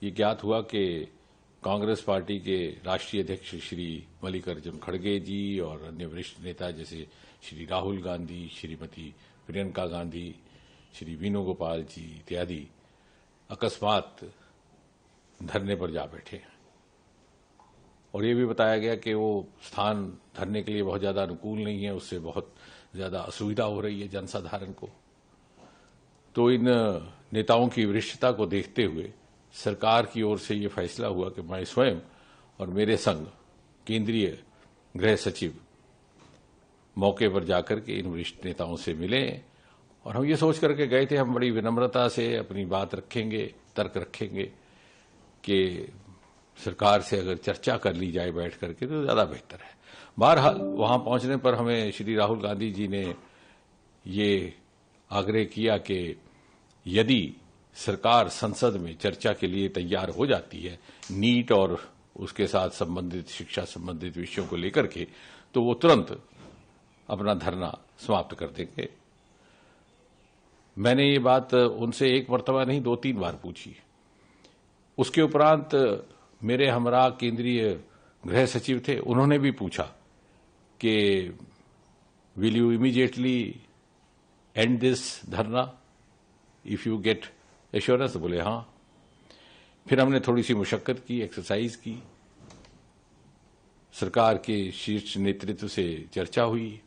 ये ज्ञात हुआ कि कांग्रेस पार्टी के राष्ट्रीय अध्यक्ष श्री मल्लिकार्जुन खड़गे जी और अन्य वरिष्ठ नेता जैसे श्री राहुल गांधी, श्रीमती प्रियंका गांधी, श्री वेणुगोपाल जी इत्यादि अकस्मात धरने पर जा बैठे और ये भी बताया गया कि वो स्थान धरने के लिए बहुत ज्यादा अनुकूल नहीं है, उससे बहुत ज्यादा असुविधा हो रही है जनसाधारण को। तो इन नेताओं की वरिष्ठता को देखते हुए सरकार की ओर से ये फैसला हुआ कि मैं स्वयं और मेरे संग केंद्रीय गृह सचिव मौके पर जाकर के इन वरिष्ठ नेताओं से मिले और हम ये सोच करके गए थे हम बड़ी विनम्रता से अपनी बात रखेंगे, तर्क रखेंगे कि सरकार से अगर चर्चा कर ली जाए बैठ करके तो ज्यादा बेहतर है। बहरहाल वहां पहुंचने पर हमें श्री राहुल गांधी जी ने ये आग्रह किया कि यदि सरकार संसद में चर्चा के लिए तैयार हो जाती है नीट और उसके साथ संबंधित शिक्षा संबंधित विषयों को लेकर के, तो वो तुरंत अपना धरना समाप्त कर देंगे। मैंने ये बात उनसे एक मर्तबा नहीं 2-3 बार पूछी। उसके उपरांत मेरे हमरा केंद्रीय गृह सचिव थे, उन्होंने भी पूछा कि will you immediately and this धरना इफ यू गेट एश्योरेंस। बोले हां। फिर हमने थोड़ी सी मुशक्कत की, एक्सरसाइज की, सरकार के शीर्ष नेतृत्व से चर्चा हुई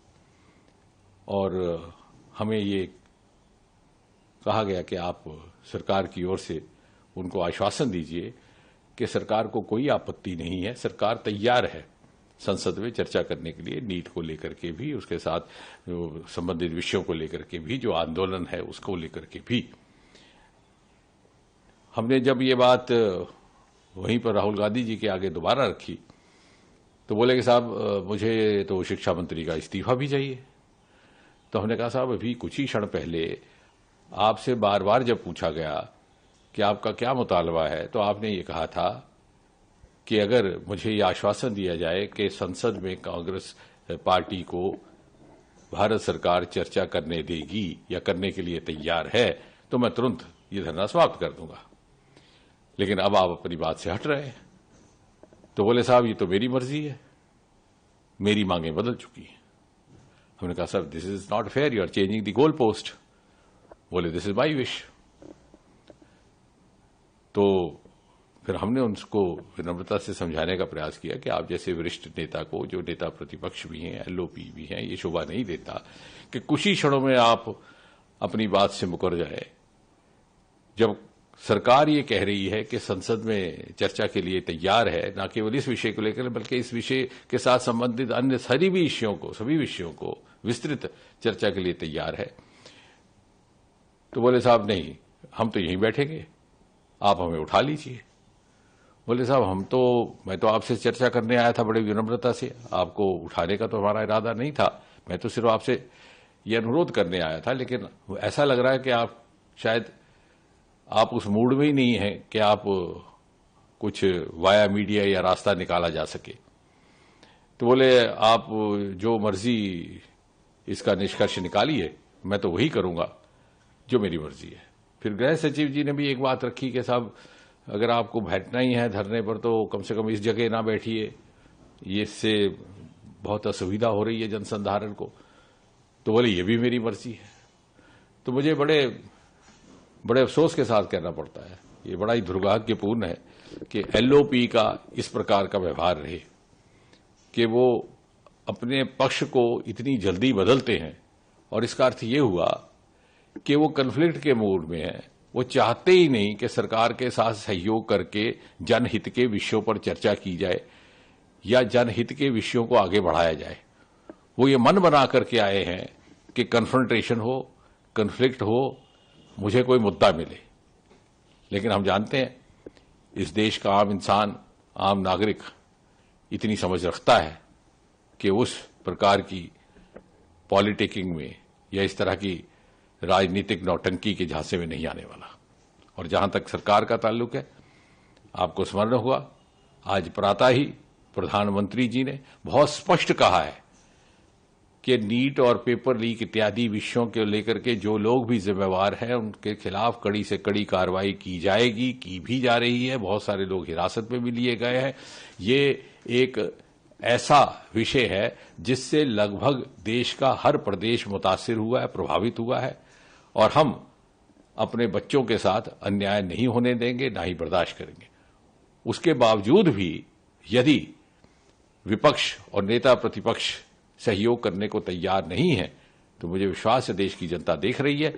और हमें ये कहा गया कि आप सरकार की ओर से उनको आश्वासन दीजिए कि सरकार को कोई आपत्ति नहीं है, सरकार तैयार है संसद में चर्चा करने के लिए, नीट को लेकर के भी, उसके साथ संबंधित विषयों को लेकर के भी, जो आंदोलन है उसको लेकर के भी। हमने जब ये बात वहीं पर राहुल गांधी जी के आगे दोबारा रखी तो बोले कि साहब मुझे तो शिक्षा मंत्री का इस्तीफा भी चाहिए। तो हमने कहा साहब अभी कुछ ही क्षण पहले आपसे बार बार जब पूछा गया कि आपका क्या मुतालबा है तो आपने ये कहा था कि अगर मुझे ये आश्वासन दिया जाए कि संसद में कांग्रेस पार्टी को भारत सरकार चर्चा करने देगी या करने के लिए तैयार है तो मैं तुरंत ये धरना समाप्त कर दूंगा, लेकिन अब आप अपनी बात से हट रहे हैं। तो बोले साहब ये तो मेरी मर्जी है, मेरी मांगें बदल चुकी हैं। हमने कहा sir this is not fair, you are changing the goal post. बोले दिस इज माई विश। तो फिर हमने उनको विनम्रता से समझाने का प्रयास किया कि आप जैसे वरिष्ठ नेता को, जो नेता प्रतिपक्ष भी हैं, एलओपी भी हैं, ये शोभा नहीं देता कि कुछ ही क्षणों में आप अपनी बात से मुकर जाए। जब सरकार ये कह रही है कि संसद में चर्चा के लिए तैयार है, न केवल इस विषय को लेकर बल्कि इस विषय के साथ संबंधित अन्य सभी विषयों को विस्तृत चर्चा के लिए तैयार है, तो बोले साहब नहीं, हम तो यहीं बैठेंगे, आप हमें उठा लीजिए। बोले साहब मैं तो आपसे चर्चा करने आया था बड़ी विनम्रता से, आपको उठाने का तो हमारा इरादा नहीं था, मैं तो सिर्फ आपसे ये अनुरोध करने आया था। लेकिन ऐसा लग रहा है कि आप शायद आप उस मूड में ही नहीं है कि आप कुछ वाया मीडिया या रास्ता निकाला जा सके। तो बोले आप जो मर्जी इसका निष्कर्ष निकालिए, मैं तो वही करूंगा जो मेरी मर्जी है। फिर गृह सचिव जी ने भी एक बात रखी कि साहब अगर आपको बैठना ही है धरने पर तो कम से कम इस जगह ना बैठिए, ये इससे बहुत असुविधा हो रही है जनसाधारण को। तो बोले ये भी मेरी मर्जी है। तो मुझे बड़े अफसोस के साथ कहना पड़ता है, ये बड़ा ही दुर्भाग्यपूर्ण है कि एलओपी का इस प्रकार का व्यवहार रहे कि वो अपने पक्ष को इतनी जल्दी बदलते हैं। और इसका अर्थ ये हुआ कि वो कन्फ्लिक्ट के मूड में है, वो चाहते ही नहीं कि सरकार के साथ सहयोग करके जनहित के विषयों पर चर्चा की जाए या जनहित के विषयों को आगे बढ़ाया जाए। वो ये मन बना करके आए हैं कि कन्फ्रंटेशन हो, कन्फ्लिक्ट हो, मुझे कोई मुद्दा मिले। लेकिन हम जानते हैं इस देश का आम इंसान, आम नागरिक इतनी समझ रखता है कि उस प्रकार की पॉलिटिकिंग में या इस तरह की राजनीतिक नौटंकी के झांसे में नहीं आने वाला। और जहां तक सरकार का ताल्लुक है, आपको स्मरण हुआ आज प्रातः ही प्रधानमंत्री जी ने बहुत स्पष्ट कहा है कि नीट और पेपर लीक इत्यादि विषयों के लेकर के जो लोग भी जिम्मेवार हैं उनके खिलाफ कड़ी से कड़ी कार्रवाई की जाएगी, की भी जा रही है। बहुत सारे लोग हिरासत में भी लिए गए हैं। ये एक ऐसा विषय है जिससे लगभग देश का हर प्रदेश मुतासिर हुआ है, प्रभावित हुआ है, और हम अपने बच्चों के साथ अन्याय नहीं होने देंगे, ना ही बर्दाश्त करेंगे। उसके बावजूद भी यदि विपक्ष और नेता प्रतिपक्ष सहयोग करने को तैयार नहीं है तो मुझे विश्वास है देश की जनता देख रही है।